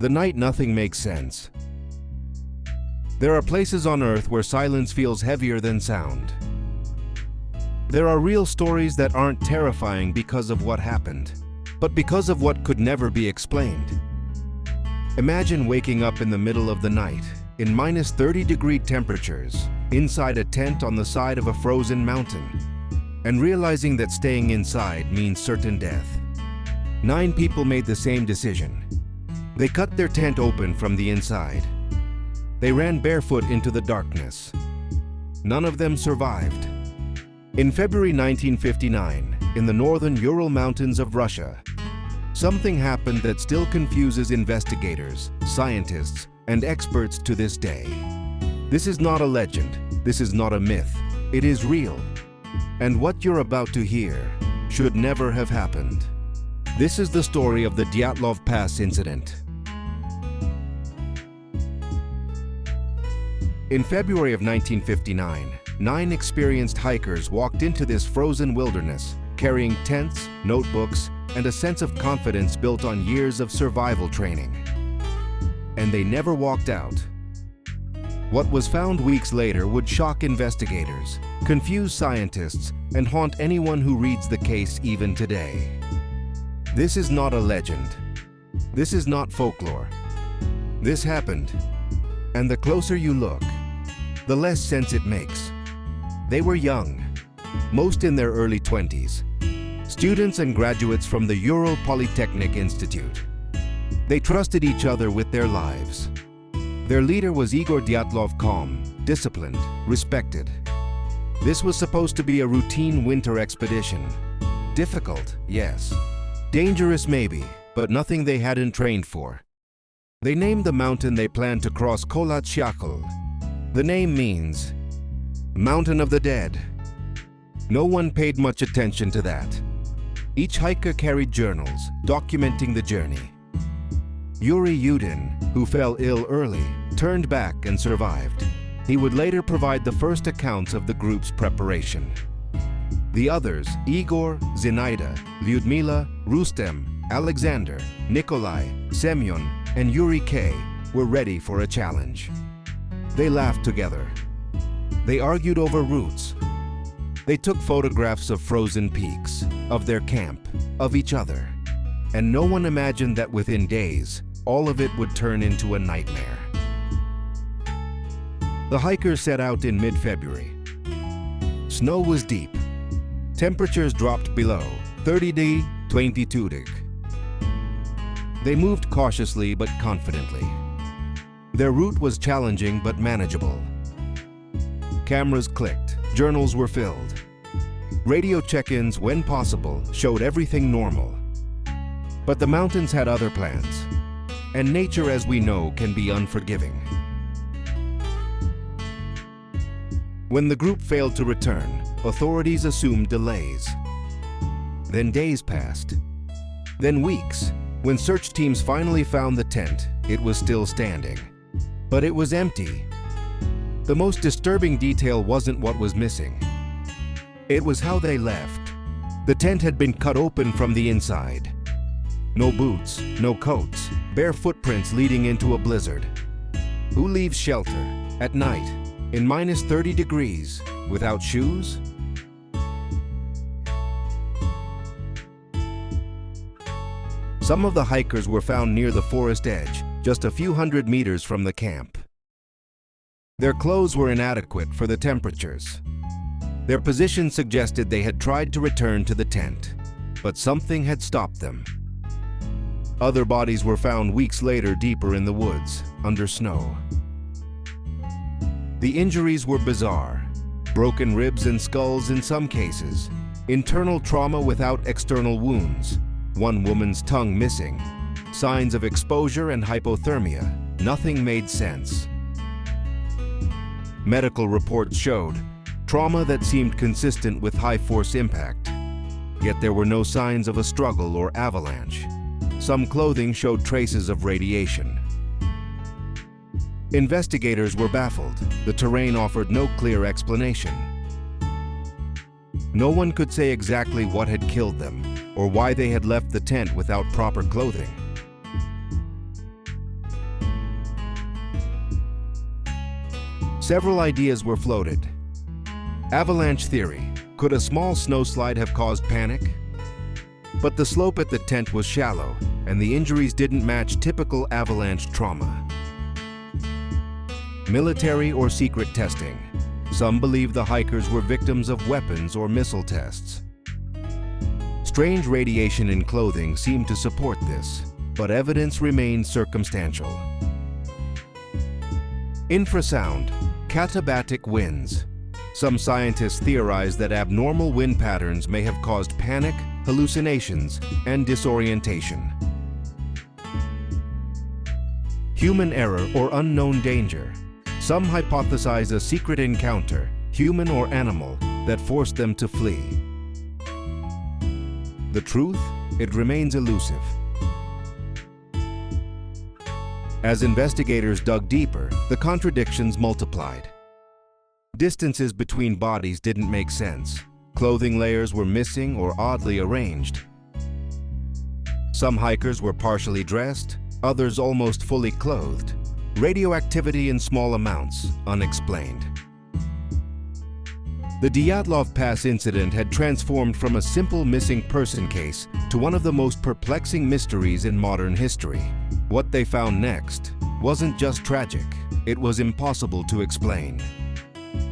The night nothing makes sense. There are places on Earth where silence feels heavier than sound. There are real stories that aren't terrifying because of what happened, but because of what could never be explained. Imagine waking up in the middle of the night, in -30-degree temperatures, inside a tent on the side of a frozen mountain, and realizing that staying inside means certain death. 9 people made the same decision. They cut their tent open from the inside. They ran barefoot into the darkness. None of them survived. In February 1959, in the northern Ural Mountains of Russia, something happened that still confuses investigators, scientists, and experts to this day. This is not a legend. This is not a myth. It is real. And what you're about to hear should never have happened. This is the story of the Dyatlov Pass Incident. In February of 1959, 9 experienced hikers walked into this frozen wilderness, carrying tents, notebooks, and a sense of confidence built on years of survival training. And they never walked out. What was found weeks later would shock investigators, confuse scientists, and haunt anyone who reads the case even today. This is not a legend. This is not folklore. This happened. And the closer you look, the less sense it makes. They were young, most in their early 20s, students and graduates from the Ural Polytechnic Institute. They trusted each other with their lives. Their leader was Igor Dyatlov, calm, disciplined, respected. This was supposed to be a routine winter expedition. Difficult, yes. Dangerous, maybe, but nothing they hadn't trained for. They named the mountain they planned to cross Kolatsyakhl. The name means Mountain of the Dead. No one paid much attention to that. Each hiker carried journals documenting the journey. Yuri Yudin, who fell ill early, turned back and survived. He would later provide the first accounts of the group's preparation. The others, Igor, Zinaida, Lyudmila, Rustem, Alexander, Nikolai, Semyon, and Yuri K., were ready for a challenge. They laughed together. They argued over routes. They took photographs of frozen peaks, of their camp, of each other. And no one imagined that within days, all of it would turn into a nightmare. The hikers set out in mid-February. Snow was deep. Temperatures dropped below 30°, 22°. They moved cautiously but confidently. Their route was challenging but manageable. Cameras clicked, journals were filled. Radio check-ins, when possible, showed everything normal. But the mountains had other plans, and nature, as we know, can be unforgiving. When the group failed to return, authorities assumed delays. Then days passed. Then weeks. When search teams finally found the tent, it was still standing. But it was empty. The most disturbing detail wasn't what was missing. It was how they left. The tent had been cut open from the inside. No boots, no coats, bare footprints leading into a blizzard. Who leaves shelter at night in -30 degrees without shoes? Some of the hikers were found near the forest edge, just a few hundred meters from the camp. Their clothes were inadequate for the temperatures. Their position suggested they had tried to return to the tent, but something had stopped them. Other bodies were found weeks later deeper in the woods, under snow. The injuries were bizarre. Broken ribs and skulls in some cases. Internal trauma without external wounds. One woman's tongue missing. Signs of exposure and hypothermia. Nothing made sense. Medical reports showed trauma that seemed consistent with high-force impact. Yet there were no signs of a struggle or avalanche. Some clothing showed traces of radiation. Investigators were baffled. The terrain offered no clear explanation. No one could say exactly what had killed them or why they had left the tent without proper clothing. Several ideas were floated. Avalanche theory. Could a small snowslide have caused panic? But the slope at the tent was shallow, and the injuries didn't match typical avalanche trauma. Military or secret testing. Some believe the hikers were victims of weapons or missile tests. Strange radiation in clothing seemed to support this, but evidence remained circumstantial. Infrasound. Katabatic winds. Some scientists theorize that abnormal wind patterns may have caused panic, hallucinations, and disorientation. Human error or unknown danger. Some hypothesize a secret encounter, human or animal, that forced them to flee. The truth? It remains elusive. As investigators dug deeper, the contradictions multiplied. Distances between bodies didn't make sense. Clothing layers were missing or oddly arranged. Some hikers were partially dressed, others almost fully clothed. Radioactivity in small amounts, unexplained. The Dyatlov Pass Incident had transformed from a simple missing person case to one of the most perplexing mysteries in modern history. What they found next wasn't just tragic, it was impossible to explain.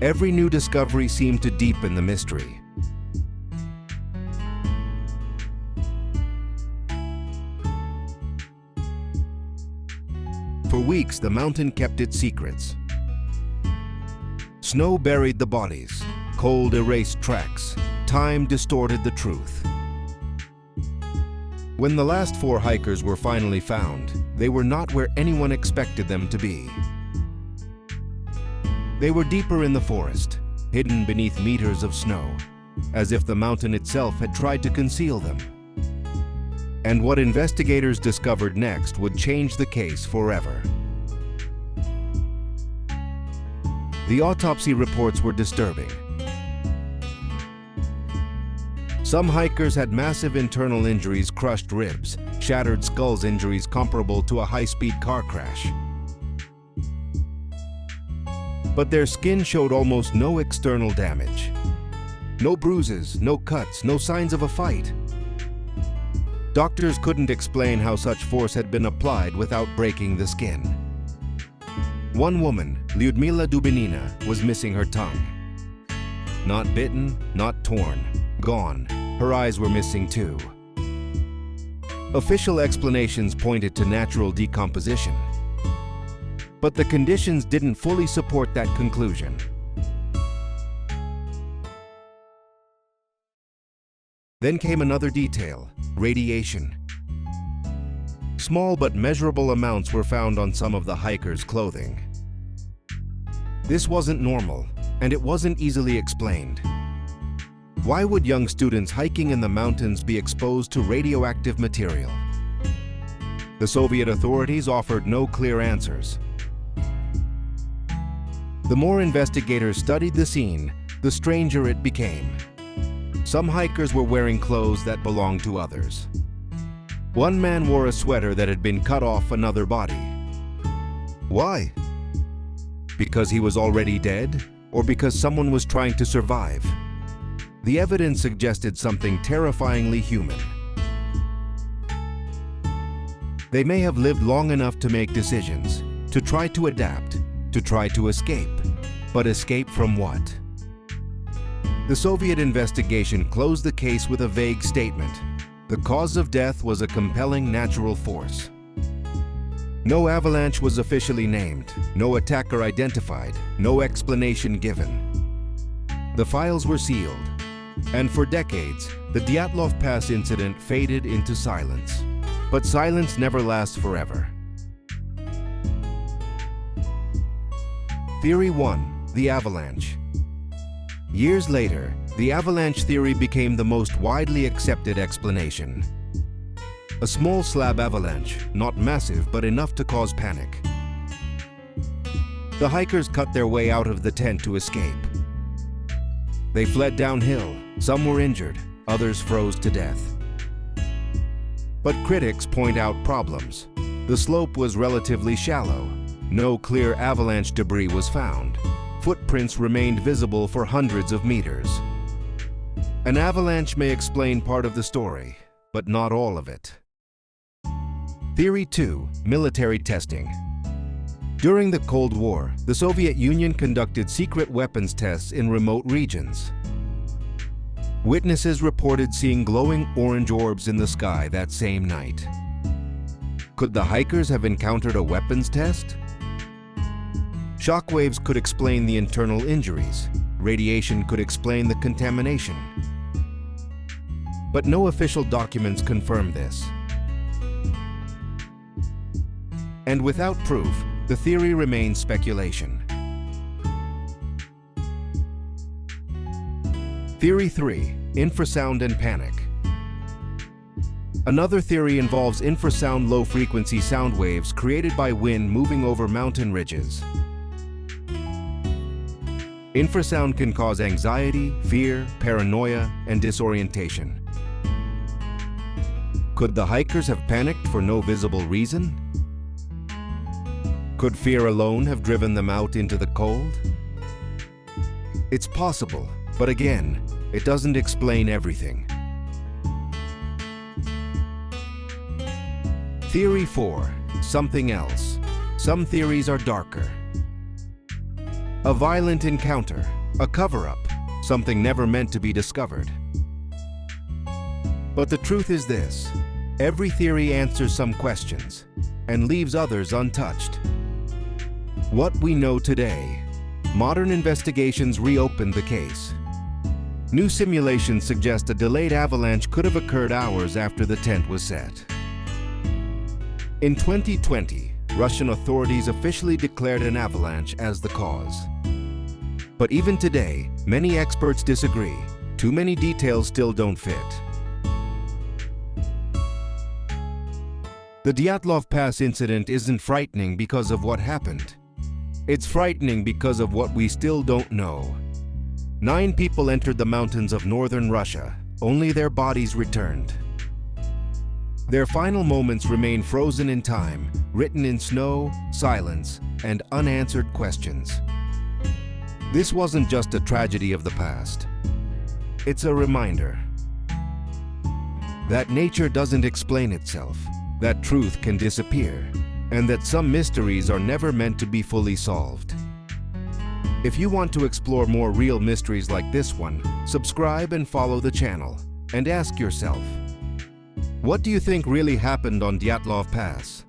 Every new discovery seemed to deepen the mystery. For weeks, the mountain kept its secrets. Snow buried the bodies, cold erased tracks, time distorted the truth. When the last 4 hikers were finally found, they were not where anyone expected them to be. They were deeper in the forest, hidden beneath meters of snow, as if the mountain itself had tried to conceal them. And what investigators discovered next would change the case forever. The autopsy reports were disturbing. Some hikers had massive internal injuries, crushed ribs, shattered skulls, injuries comparable to a high-speed car crash. But their skin showed almost no external damage. No bruises, no cuts, no signs of a fight. Doctors couldn't explain how such force had been applied without breaking the skin. One woman, Lyudmila Dubinina, was missing her tongue. Not bitten, not torn, gone. Her eyes were missing too. Official explanations pointed to natural decomposition. But the conditions didn't fully support that conclusion. Then came another detail: radiation. Small but measurable amounts were found on some of the hikers' clothing. This wasn't normal, and it wasn't easily explained. Why would young students hiking in the mountains be exposed to radioactive material? The Soviet authorities offered no clear answers. The more investigators studied the scene, the stranger it became. Some hikers were wearing clothes that belonged to others. One man wore a sweater that had been cut off another body. Why? Because he was already dead, or because someone was trying to survive? The evidence suggested something terrifyingly human. They may have lived long enough to make decisions, to try to adapt, to try to escape. But escape from what? The Soviet investigation closed the case with a vague statement. The cause of death was a compelling natural force. No avalanche was officially named, no attacker identified, no explanation given. The files were sealed, and for decades, the Dyatlov Pass incident faded into silence. But silence never lasts forever. Theory 1: the avalanche. Years later, the avalanche theory became the most widely accepted explanation. A small slab avalanche, not massive but enough to cause panic. The hikers cut their way out of the tent to escape. They fled downhill, some were injured, others froze to death. But critics point out problems. The slope was relatively shallow. No clear avalanche debris was found. Footprints remained visible for hundreds of meters. An avalanche may explain part of the story, but not all of it. Theory 2. Military testing. During the Cold War, the Soviet Union conducted secret weapons tests in remote regions. Witnesses reported seeing glowing orange orbs in the sky that same night. Could the hikers have encountered a weapons test? Shockwaves could explain the internal injuries. Radiation could explain the contamination. But no official documents confirm this. And without proof, the theory remains speculation. Theory 3. Infrasound and panic. Another theory involves infrasound low-frequency sound waves created by wind moving over mountain ridges. Infrasound can cause anxiety, fear, paranoia, and disorientation. Could the hikers have panicked for no visible reason? Could fear alone have driven them out into the cold? It's possible, but again, it doesn't explain everything. Theory 4. Something else. Some theories are darker. A violent encounter, a cover-up, something never meant to be discovered. But the truth is this: every theory answers some questions and leaves others untouched. What we know today: modern investigations reopened the case. New simulations suggest a delayed avalanche could have occurred hours after the tent was set. In 2020, Russian authorities officially declared an avalanche as the cause. But even today, many experts disagree. Too many details still don't fit. The Dyatlov Pass incident isn't frightening because of what happened. It's frightening because of what we still don't know. 9 people entered the mountains of northern Russia. Only their bodies returned. Their final moments remain frozen in time, written in snow, silence, and unanswered questions. This wasn't just a tragedy of the past. It's a reminder that nature doesn't explain itself, that truth can disappear, and that some mysteries are never meant to be fully solved. If you want to explore more real mysteries like this one, subscribe and follow the channel, and ask yourself, what do you think really happened on Dyatlov Pass?